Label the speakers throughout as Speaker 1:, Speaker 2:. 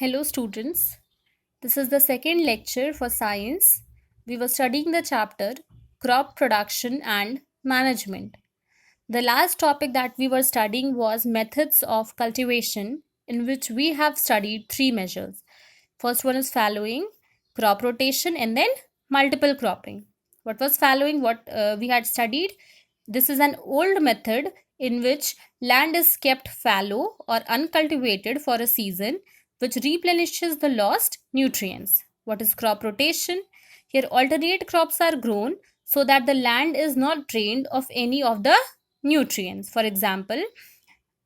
Speaker 1: Hello students, this is the second lecture for science. We were studying the chapter crop production and management. The last topic that we were studying was methods of cultivation, in which we have studied three measures. First one is fallowing, crop rotation, and then multiple cropping. What was fallowing? What we had studied? This is an old method in which land is kept fallow or uncultivated for a season, which replenishes the lost nutrients. What is crop rotation? Here, alternate crops are grown so that the land is not drained of any of the nutrients. For example,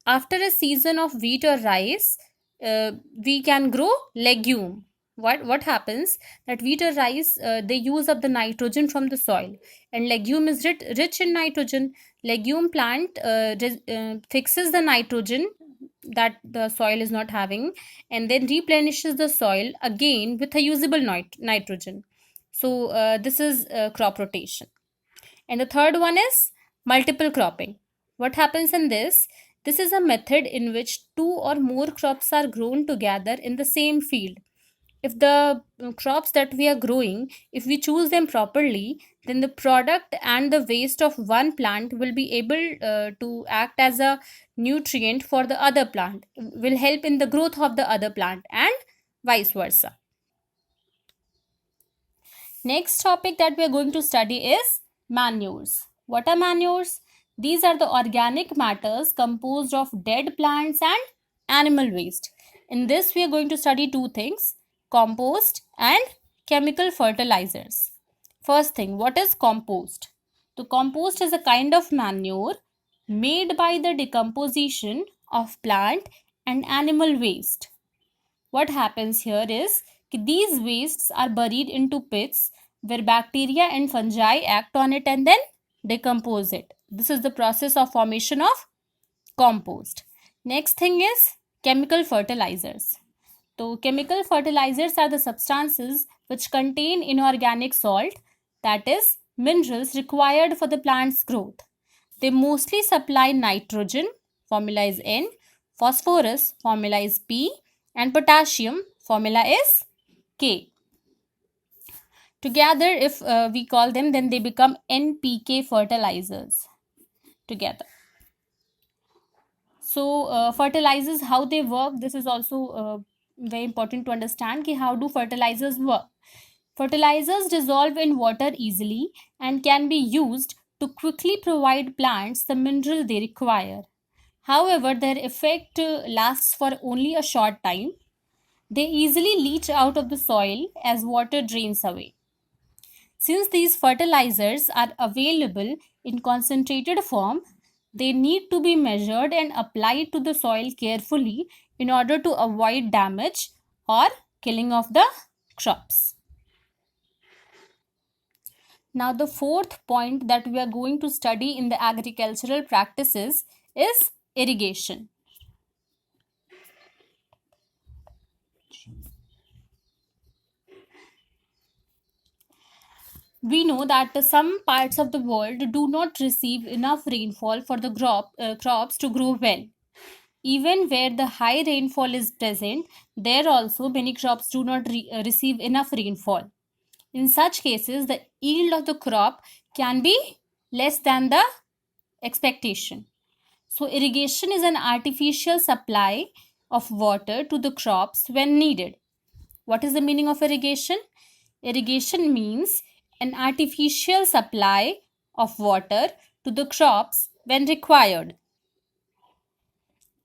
Speaker 1: after a season of wheat or rice, we can grow legume. What happens that wheat or rice, they use up the nitrogen from the soil, and legume is rich in nitrogen. Legume plant fixes the nitrogen that the soil is not having, and then replenishes the soil again with a usable nitrogen. So this is crop rotation. And the third one is multiple cropping. What happens in this? This is a method in which two or more crops are grown together in the same field. If the crops that we are growing, if we choose them properly, then the product and the waste of one plant will be able to act as a nutrient for the other plant, will help in the growth of the other plant, and vice versa. Next topic that we are going to study is manures. What are manures? These are the organic matters composed of dead plants and animal waste. In this, we are going to study two things: compost and chemical fertilizers. First thing, what is compost? The compost is a kind of manure made by the decomposition of plant and animal waste. What happens here is these wastes are buried into pits where bacteria and fungi act on it and then decompose it. This is the process of formation of compost. Next thing is chemical fertilizers. So chemical fertilizers are the substances which contain inorganic salt, that is minerals required for the plant's growth. They mostly supply nitrogen, formula is N, phosphorus, formula is P, and potassium, formula is K. Together, if we call them, then they become NPK fertilizers together. So fertilizers, how they work, this is also very important to understand how do fertilizers work. Fertilizers dissolve in water easily and can be used to quickly provide plants the mineral they require. However, their effect lasts for only a short time. They easily leach out of the soil as water drains away. Since these fertilizers are available in concentrated form, they need to be measured and applied to the soil carefully in order to avoid damage or killing of the crops. Now, the fourth point that we are going to study in the agricultural practices is irrigation. We know that some parts of the world do not receive enough rainfall for the crops to grow well. Even where the high rainfall is present, there also many crops do not receive enough rainfall. In such cases, the yield of the crop can be less than the expectation. So, irrigation is an artificial supply of water to the crops when needed. What is the meaning of irrigation? Irrigation means an artificial supply of water to the crops when required.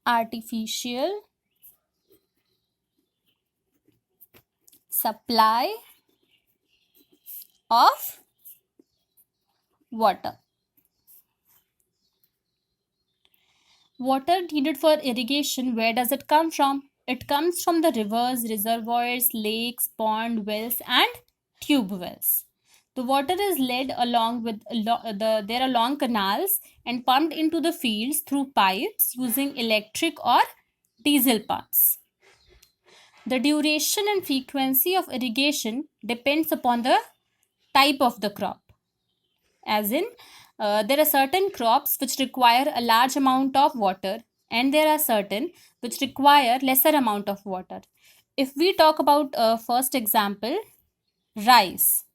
Speaker 1: Artificial supply of water. Water needed for irrigation, where does it come from? It comes from the rivers, reservoirs, lakes, pond wells, and tube wells. The water is led along with there are long canals and pumped into the fields through pipes using electric or diesel pumps. The duration and frequency of irrigation depends upon the type of the crop. As in, there are certain crops which require a large amount of water, and there are certain which require lesser amount of water. If we talk about first example, rice.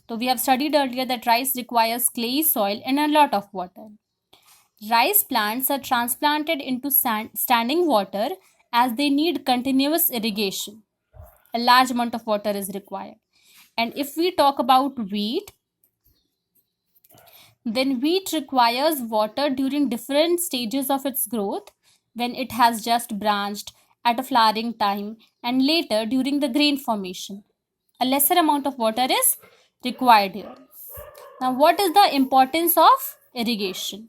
Speaker 1: So we have studied earlier that rice requires clay soil and a lot of water. Rice plants are transplanted into standing water as they need continuous irrigation. A large amount of water is required. And if we talk about wheat, then wheat requires water during different stages of its growth, when it has just branched, at a flowering time, and later during the grain formation. A lesser amount of water is required here. Now, what is the importance of irrigation?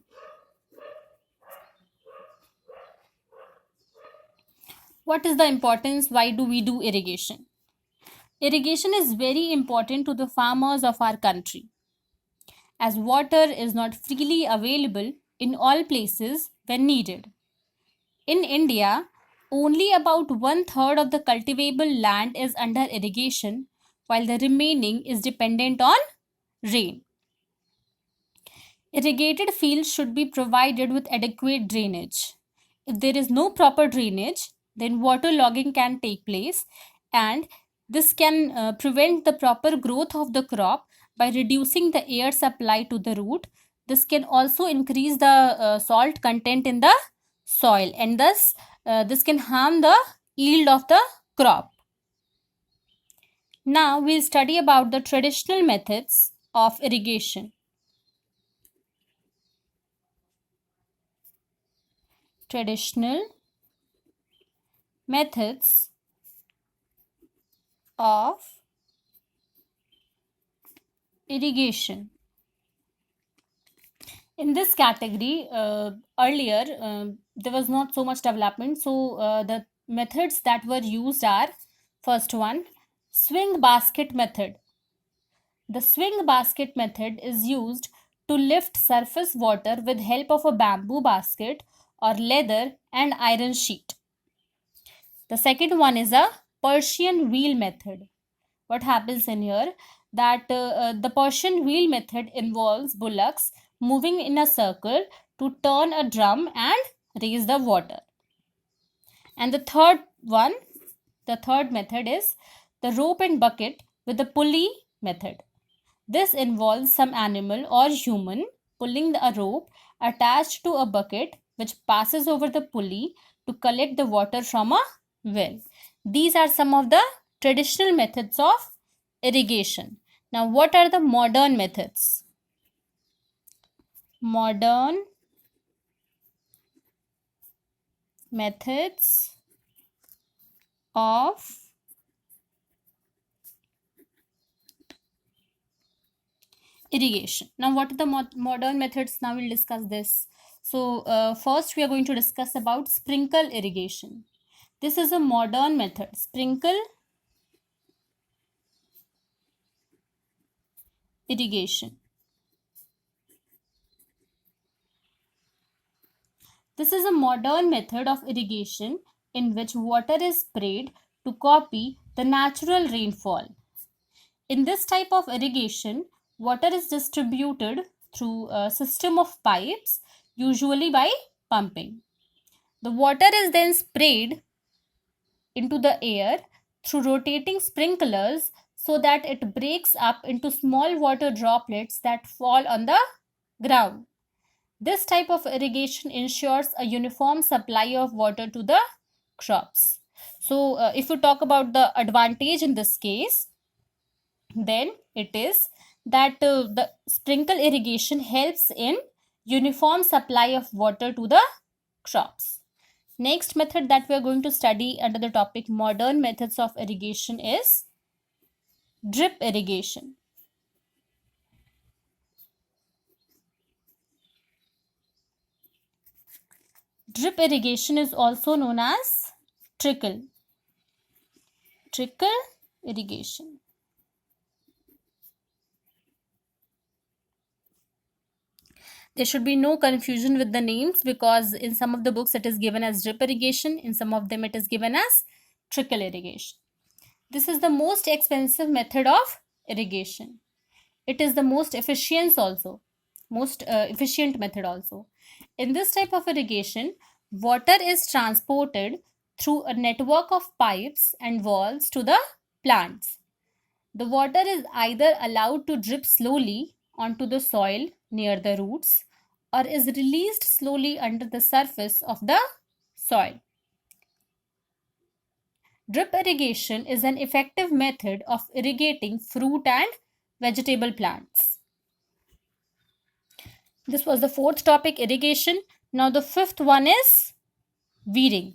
Speaker 1: What is the importance? Why do we do irrigation? Irrigation is very important to the farmers of our country, as water is not freely available in all places when needed. In India, only about one third of the cultivable land is under irrigation, while the remaining is dependent on rain. Irrigated fields should be provided with adequate drainage. If there is no proper drainage, then waterlogging can take place, and this can prevent the proper growth of the crop by reducing the air supply to the root. This can also increase the salt content in the soil, and thus this can harm the yield of the crop. Now we'll study about the traditional methods of irrigation. Traditional methods of irrigation. In this category, earlier there was not so much development, so the methods that were used are: first one, swing basket method. The swing basket method is used to lift surface water with help of a bamboo basket or leather and iron sheet. The second one is a Persian wheel method. What happens in here? That the Persian wheel method involves bullocks moving in a circle to turn a drum and raise the water. And the third method is the rope and bucket with the pulley method. This involves some animal or human pulling a rope attached to a bucket which passes over the pulley to collect the water from a well. These are some of the traditional methods of irrigation. Now, what are the modern methods? Modern methods of irrigation. Now, what are the modern methods? Now we'll discuss this. So, first we are going to discuss about sprinkle irrigation. This is a modern method. Sprinkle irrigation. This is a modern method of irrigation in which water is sprayed to copy the natural rainfall. In this type of irrigation, water is distributed through a system of pipes, usually by pumping. The water is then sprayed into the air through rotating sprinklers so that it breaks up into small water droplets that fall on the ground. This type of irrigation ensures a uniform supply of water to the crops. So, if you talk about the advantage in this case, then it is that the sprinkle irrigation helps in uniform supply of water to the crops. Next method that we are going to study under the topic modern methods of irrigation is drip irrigation. Drip irrigation is also known as trickle irrigation. There should be no confusion with the names, because in some of the books it is given as drip irrigation, in some of them it is given as trickle irrigation. This is the most expensive method of irrigation. It is the most efficient method also. In this type of irrigation, water is transported through a network of pipes and valves to the plants. The water is either allowed to drip slowly onto the soil near the roots or is released slowly under the surface of the soil. Drip irrigation is an effective method of irrigating fruit and vegetable plants. This was the fourth topic, irrigation. Now the fifth one is weeding.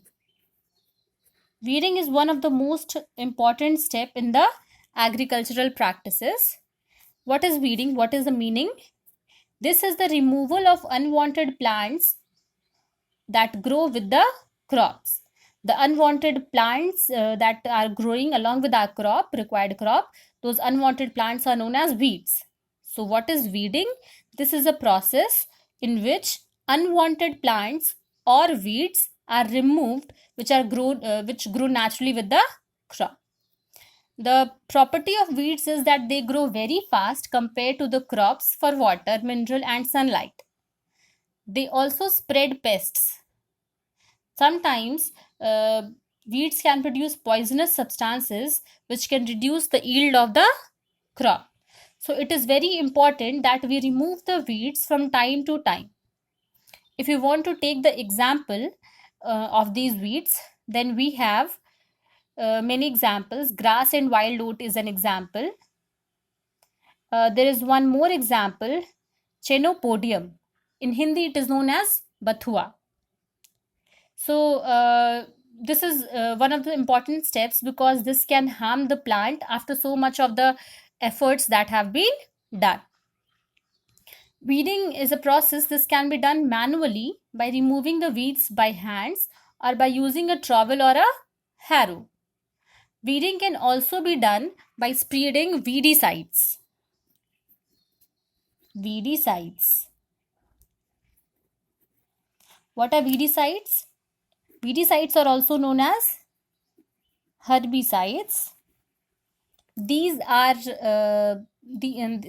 Speaker 1: Weeding is one of the most important step in the agricultural practices. What is weeding? What is the meaning? This is the removal of unwanted plants that grow with the crops. The unwanted plants that are growing along with our crop, required crop, those unwanted plants are known as weeds. So what is weeding? This is a process in which unwanted plants or weeds are removed which grow naturally with the crop. The property of weeds is that they grow very fast compared to the crops for water, mineral and sunlight. They also spread pests. Sometimes weeds can produce poisonous substances which can reduce the yield of the crop. So it is very important that we remove the weeds from time to time. If you want to take the example of these weeds, then we have many examples. Grass and wild oat is an example. There is one more example, Chenopodium. In Hindi, it is known as Bathua. So, this is one of the important steps because this can harm the plant after so much of the efforts that have been done. Weeding is a process. This can be done manually by removing the weeds by hands or by using a trowel or a harrow. Weeding can also be done by spreading weedicides. Weedicides. What are weedicides? Weedicides are also known as herbicides. These are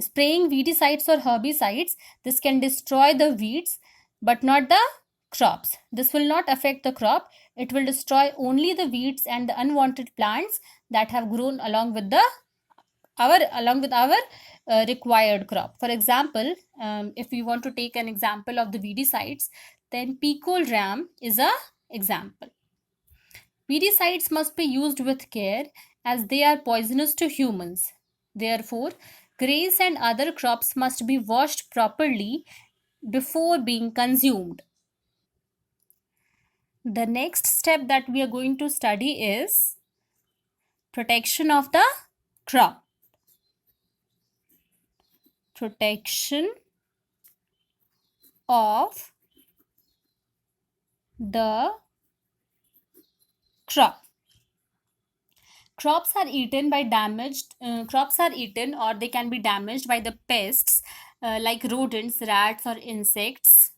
Speaker 1: spraying weedicides or herbicides. This can destroy the weeds but not the crops. This will not affect the crop. It will destroy only the weeds and the unwanted plants that have grown along with our required crop. For example, if we want to take an example of the weedicides, then Picol Ram is a example. Weedicides must be used with care as they are poisonous to humans. Therefore, grains and other crops must be washed properly before being consumed. The next step that we are going to study is protection of the crop. Protection of the crop. Crops are eaten or they can be damaged by the pests like rodents, rats or insects.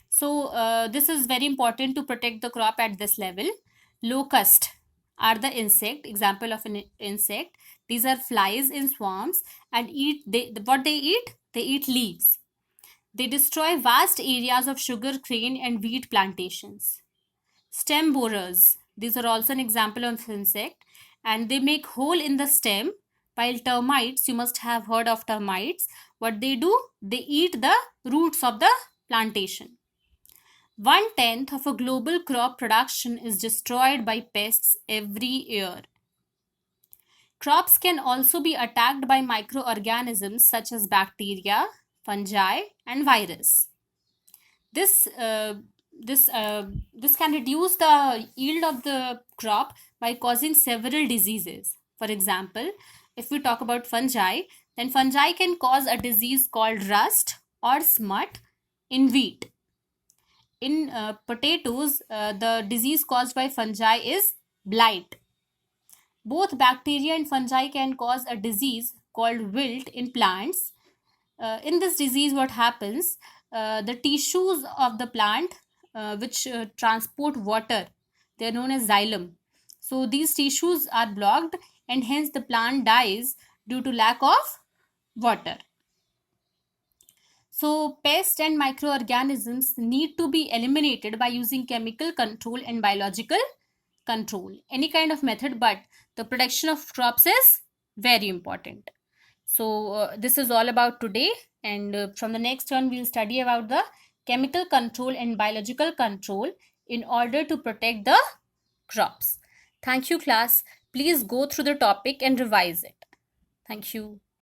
Speaker 1: So this is very important to protect the crop at this level. Locust are the insect, example of an insect. These are flies in swarms and what they eat? They eat leaves. They destroy vast areas of sugar cane and wheat plantations. Stem borers, these are also an example of insect, and they make hole in the stem. While termites, you must have heard of termites. What they do? They eat the roots of the plantation. 1/10 of a global crop production is destroyed by pests every year. Crops can also be attacked by microorganisms such as bacteria, fungi, and virus. This can reduce the yield of the crop by causing several diseases. For example, if we talk about fungi, then fungi can cause a disease called rust or smut in wheat. In potatoes, the disease caused by fungi is blight. Both bacteria and fungi can cause a disease called wilt in plants. In this disease, what happens? The tissues of the plant which transport water, they are known as xylem. So these tissues are blocked and hence the plant dies due to lack of water. So pests and microorganisms need to be eliminated by using chemical control and biological control, any kind of method, but the protection of crops is very important. So this is all about today, and from the next one we'll study about the chemical control and biological control in order to protect the crops. Thank you, class. Please go through the topic and revise it. Thank you.